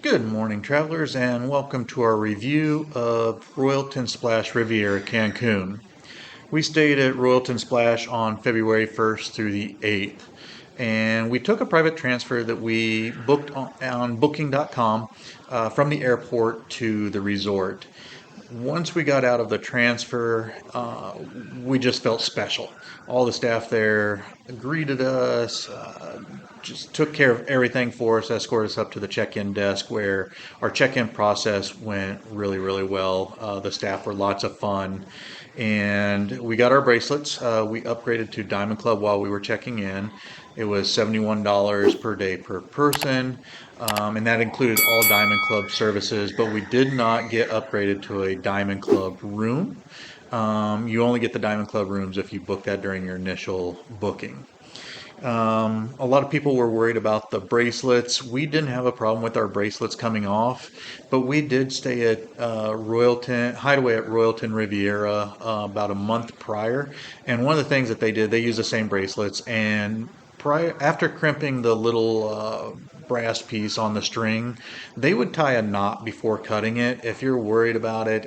Good morning, travelers, and welcome to our review of Royalton Splash Riviera Cancun. We stayed at Royalton Splash on February 1st through the 8th, and we took a private transfer that we booked on Booking.com from the airport to the resort. Once we got out of the transfer, we just felt special. All the staff there greeted us, just took care of everything for us, escorted us up to the check-in desk where our check-in process went really, really well. The staff were lots of fun. And we got our bracelets. We upgraded to Diamond Club while we were checking in. It was $71 per day per person, and that included all Diamond Club services, but we did not get upgraded to a Diamond Club room. You only get the Diamond Club rooms if you book that during your initial booking. A lot of people were worried about the bracelets. We didn't have a problem with our bracelets coming off, but we did stay at Hideaway at Royalton Riviera about a month prior. And one of the things that they did, they used the same bracelets, and after crimping the little brass piece on the string, they would tie a knot before cutting it. If you're worried about it,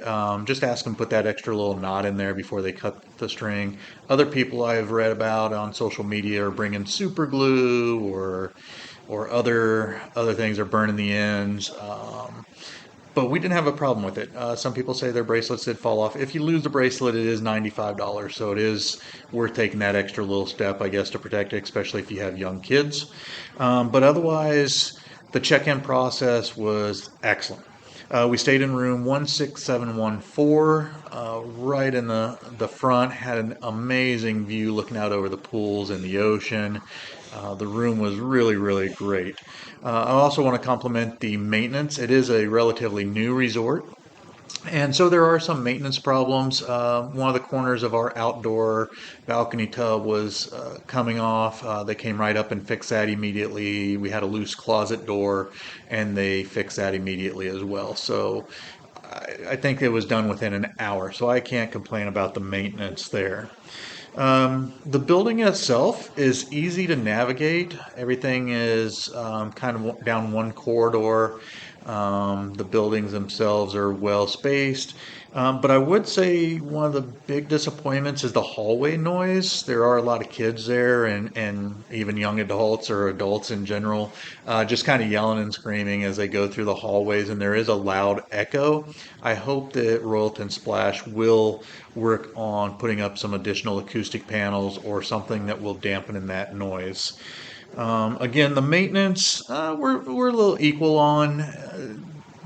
just ask them to put that extra little knot in there before they cut the string. Other people I've read about on social media are bringing super glue or other things are burning the ends. But we didn't have a problem with it. Some people say their bracelets did fall off. If you lose the bracelet, it is $95, so it is worth taking that extra little step, I guess, to protect it, especially if you have young kids. But otherwise, the check-in process was excellent. We stayed in room 16714, right in the front, had an amazing view looking out over the pools and the ocean. The room was really, really great. I also want to compliment the maintenance. It is a relatively new resort. And so there are some maintenance problems. One of the corners of our outdoor balcony tub was coming off. They came right up and fixed that immediately. We had a loose closet door, and they fixed that immediately as well. So I think it was done within an hour. So I can't complain about the maintenance there. The building itself is easy to navigate. Everything is kind of down one corridor. The buildings themselves are well spaced. But I would say one of the big disappointments is the hallway noise. There are a lot of kids there and even young adults or adults in general, just kind of yelling and screaming as they go through the hallways, and there is a loud echo. I hope that Royalton Splash will work on putting up some additional acoustic panels or something that will dampen in that noise. Again, the maintenance, we're a little equal on.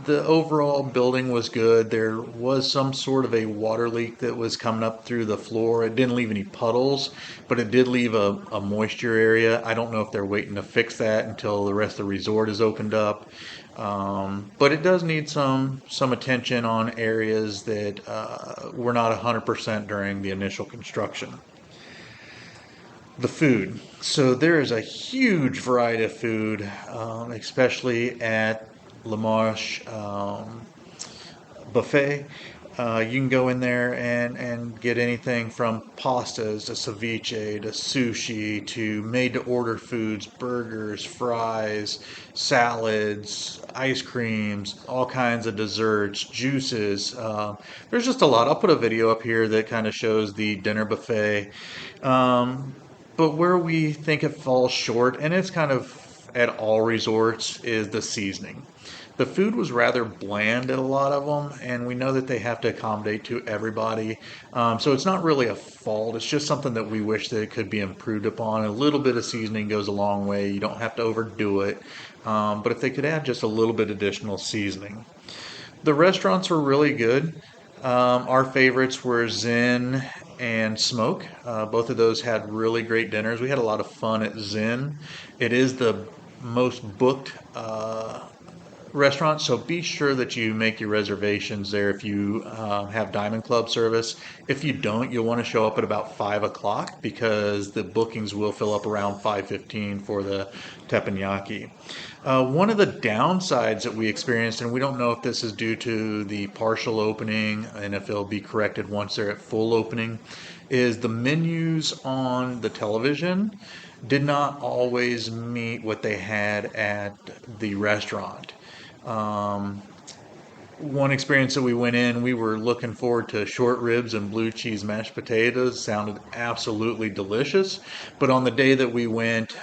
The overall building was good. There was some sort of a water leak that was coming up through the floor. It didn't leave any puddles, but it did leave a moisture area. I don't know if they're waiting to fix that until the rest of the resort is opened up. But it does need some attention on areas that were not 100% during the initial construction. The food. So there is a huge variety of food, especially at La Marche buffet. You can go in there and get anything from pastas to ceviche to sushi to made to order foods, burgers, fries, salads, ice creams, all kinds of desserts, juices. There's just a lot. I'll put a video up here that kind of shows the dinner buffet. But where we think it falls short, and it's kind of at all resorts, is the seasoning. The food was rather bland at a lot of them, and we know that they have to accommodate to everybody. So it's not really a fault. It's just something that we wish that it could be improved upon. A little bit of seasoning goes a long way. You don't have to overdo it. But if they could add just a little bit additional seasoning. The restaurants were really good. Our favorites were Zen and Smoke. Both of those had really great dinners. We had a lot of fun at Zen. It is the most booked restaurant, so be sure that you make your reservations there if you have Diamond Club service. If you don't, you'll want to show up at about 5 o'clock because the bookings will fill up around 5:15 for the teppanyaki. One of the downsides that we experienced, and we don't know if this is due to the partial opening and if it'll be corrected once they're at full opening, is the menus on the television did not always meet what they had at the restaurant. One experience that we went in, we were looking forward to short ribs and blue cheese mashed potatoes. Sounded absolutely delicious. But on the day that we went,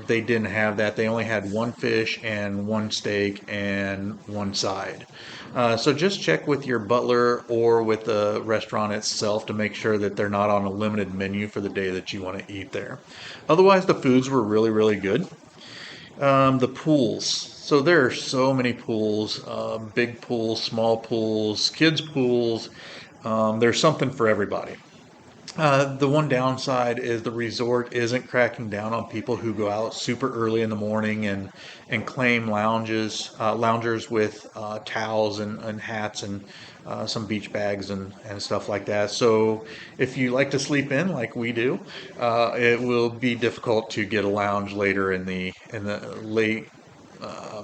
they didn't have that. They only had one fish and one steak and one side. So just check with your butler or with the restaurant itself to make sure that they're not on a limited menu for the day that you want to eat there. Otherwise, the foods were really, really good. The pools. So there are so many pools, big pools, small pools, kids pools. There's something for everybody. The one downside is the resort isn't cracking down on people who go out super early in the morning and claim loungers with towels and hats and some beach bags and stuff like that. So if you like to sleep in like we do, it will be difficult to get a lounge later in the late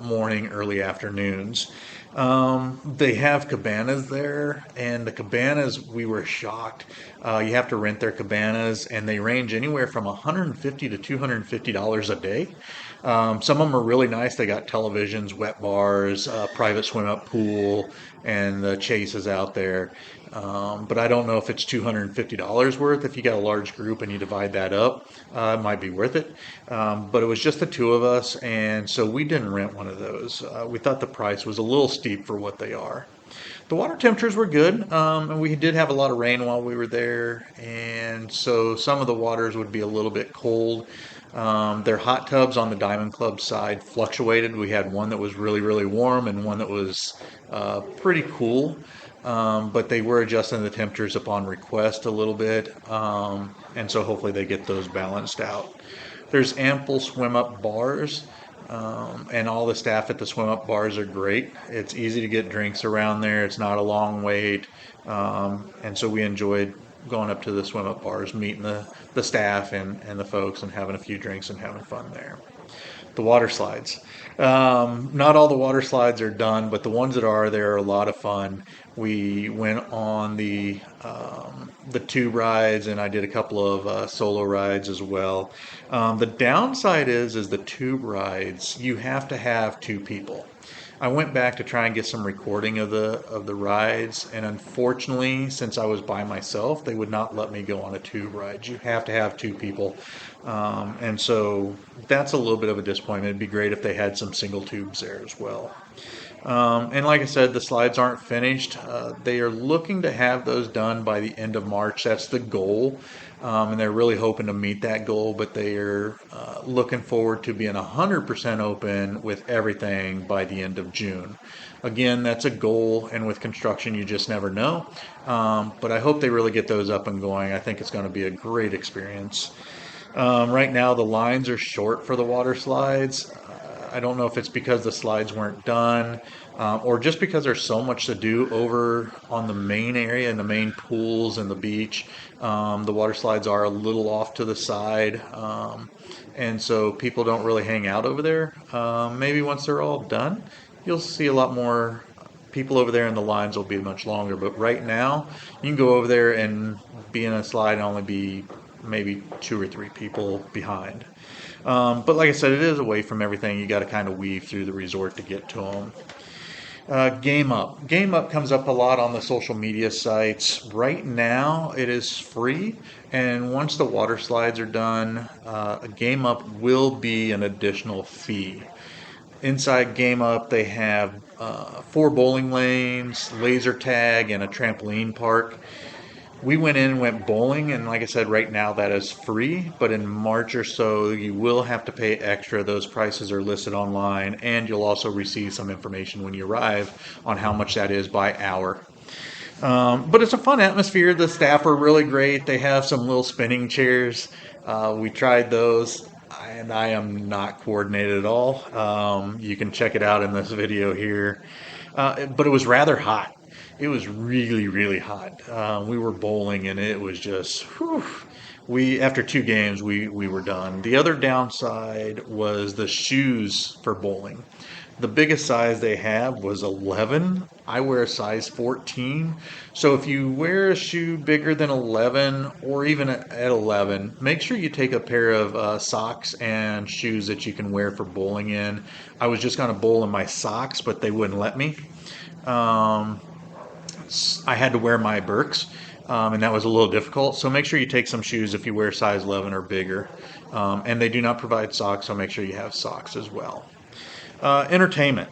morning, early afternoons. They have cabanas there, and the cabanas, we were shocked. You have to rent their cabanas, and they range anywhere from $150 to $250 a day. Some of them are really nice. They got televisions, wet bars, private swim up pool, and the chases out there. But I don't know if it's $250 worth. If you got a large group and you divide that up, it might be worth it. But it was just the two of us, and so we didn't rent one of those. We thought the price was a little steep for what they are. The water temperatures were good, and we did have a lot of rain while we were there, and so some of the waters would be a little bit cold. Their hot tubs on the Diamond Club side fluctuated. We had one that was really, really warm and one that was pretty cool, but they were adjusting the temperatures upon request a little bit, and so hopefully they get those balanced out. There's ample swim up bars, and all the staff at the swim up bars are great. It's easy to get drinks around there. It's not a long wait, and so we enjoyed going up to the swim up bars, meeting the staff and the folks, and having a few drinks and having fun there. The water slides. Not all the water slides are done, but the ones that are there are a lot of fun. We went on the tube rides, and I did a couple of solo rides as well. The downside is the tube rides. You have to have two people. I went back to try and get some recording of the rides, and unfortunately, since I was by myself, they would not let me go on a tube ride. You have to have two people, and so that's a little bit of a disappointment. It'd be great if they had some single tubes there as well. And like I said, the slides aren't finished. They are looking to have those done by the end of March. That's the goal. And they're really hoping to meet that goal, but they are looking forward to being 100% open with everything by the end of June. Again, that's a goal, and with construction, you just never know. But I hope they really get those up and going. I think it's going to be a great experience. Right now, the lines are short for the water slides. I don't know if it's because the slides weren't done, or just because there's so much to do over on the main area and the main pools and the beach. The water slides are a little off to the side, and so people don't really hang out over there. Maybe once they're all done, you'll see a lot more people over there, and the lines will be much longer. But right now, you can go over there and be in a slide and only be maybe two or three people behind. But like I said, it is away from everything. You got to kind of weave through the resort to get to them. Game Up. Game Up comes up a lot on the social media sites. Right now, it is free, and once the water slides are done, Game Up will be an additional fee. Inside Game Up, they have 4 bowling lanes, laser tag, and a trampoline park. We went in and went bowling, and like I said, right now that is free, but in March or so, you will have to pay extra. Those prices are listed online, and you'll also receive some information when you arrive on how much that is by hour. But it's a fun atmosphere. The staff are really great. They have some little spinning chairs. We tried those, and I am not coordinated at all. You can check it out in this video here. But it was rather hot. It was really, really hot. We were bowling, and it was just, whew. We after 2 games, we were done. The other downside was the shoes for bowling. The biggest size they have was 11. I wear a size 14. So if you wear a shoe bigger than 11 or even at 11, make sure you take a pair of socks and shoes that you can wear for bowling in. I was just going to bowl in my socks, but they wouldn't let me. Um, I had to wear my Birks, and that was a little difficult. So make sure you take some shoes if you wear size 11 or bigger. And they do not provide socks, so make sure you have socks as well. Entertainment.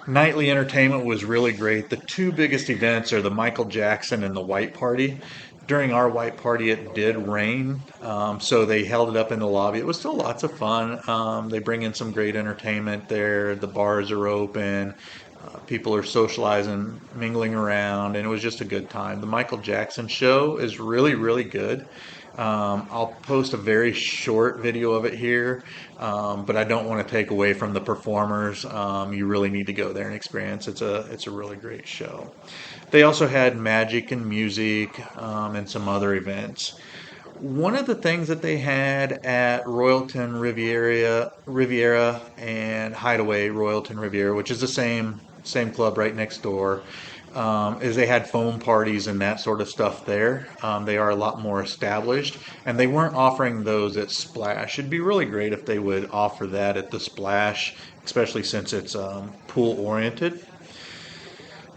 Nightly entertainment was really great. The two biggest events are the Michael Jackson and the White Party. During our White Party, it did rain, so they held it up in the lobby. It was still lots of fun. They bring in some great entertainment there. The bars are open. People are socializing, mingling around, and it was just a good time. The Michael Jackson show is really, really good. I'll post a very short video of it here, but I don't want to take away from the performers. You really need to go there and experience. It's a really great show. They also had magic and music and some other events. One of the things that they had at Royalton Riviera and Hideaway Royalton Riviera, which is the same club right next door, is they had foam parties and that sort of stuff there. They are a lot more established, and they weren't offering those at Splash. It'd be really great if they would offer that at the Splash, especially since it's pool oriented.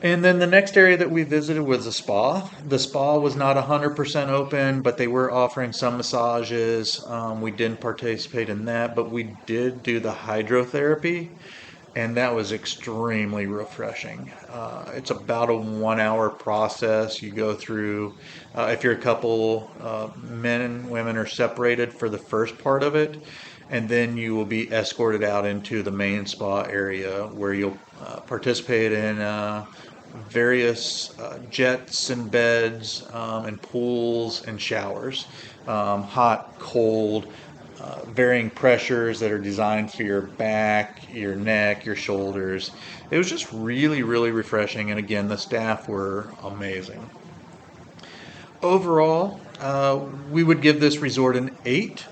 And then the next area that we visited was the spa. The spa was not 100% open, but they were offering some massages. We didn't participate in that, but we did do the hydrotherapy, and that was extremely refreshing. It's about a 1 hour process. You go through, if you're a couple, men and women are separated for the first part of it, and then you will be escorted out into the main spa area where you'll participate in various jets and beds and pools and showers, hot, cold, varying pressures that are designed for your back, your neck, your shoulders. It was just really, really refreshing. And again, the staff were amazing. Overall, we would give this resort an 8.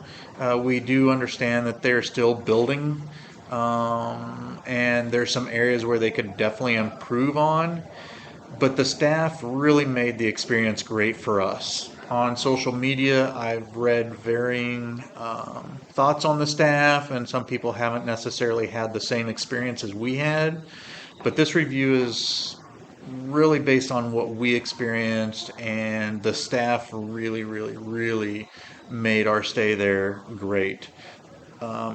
We do understand that they're still building, and there's some areas where they could definitely improve on. But the staff really made the experience great for us. On social media, I've read varying thoughts on the staff, and some people haven't necessarily had the same experience as we had. But this review is really based on what we experienced, and the staff really, really, really made our stay there great.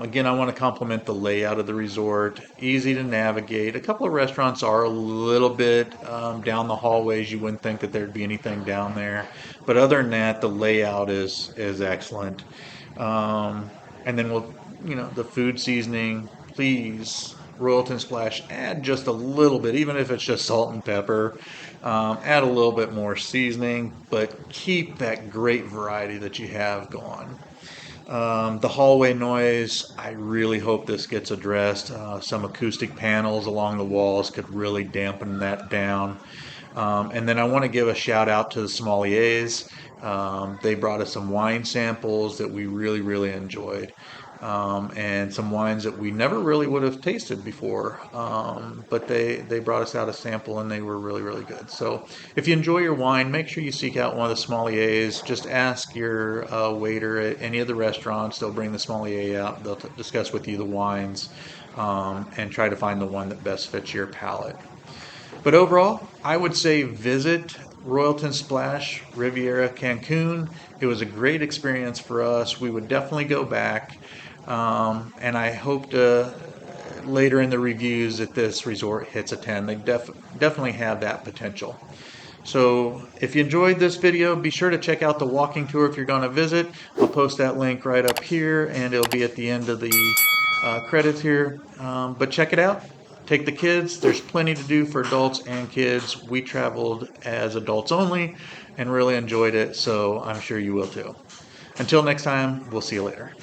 Again, I want to compliment the layout of the resort. Easy to navigate. A couple of restaurants are a little bit down the hallways. You wouldn't think that there'd be anything down there, but other than that, the layout is excellent. And then the food seasoning. Please, Royalton Splash, add just a little bit, even if it's just salt and pepper. Add a little bit more seasoning, but keep that great variety that you have going. The hallway noise, I really hope this gets addressed. Some acoustic panels along the walls could really dampen that down. And then I want to give a shout out to the sommeliers. They brought us some wine samples that we really, really enjoyed. And some wines that we never really would have tasted before. But they brought us out a sample, and they were really, really good. So if you enjoy your wine, make sure you seek out one of the sommeliers. Just ask your waiter at any of the restaurants. They'll bring the sommelier out. They'll discuss with you the wines, and try to find the one that best fits your palate. But overall, I would say visit Royalton Splash Riviera Cancun. It was a great experience for us. We would definitely go back. And I hope to later in the reviews that this resort hits a 10. They definitely have that potential. So if you enjoyed this video, be sure to check out the walking tour if you're going to visit. I'll post that link right up here, and it'll be at the end of the credits here. But check it out. Take the kids. There's plenty to do for adults and kids. We traveled as adults only and really enjoyed it, so I'm sure you will too. Until next time, we'll see you later.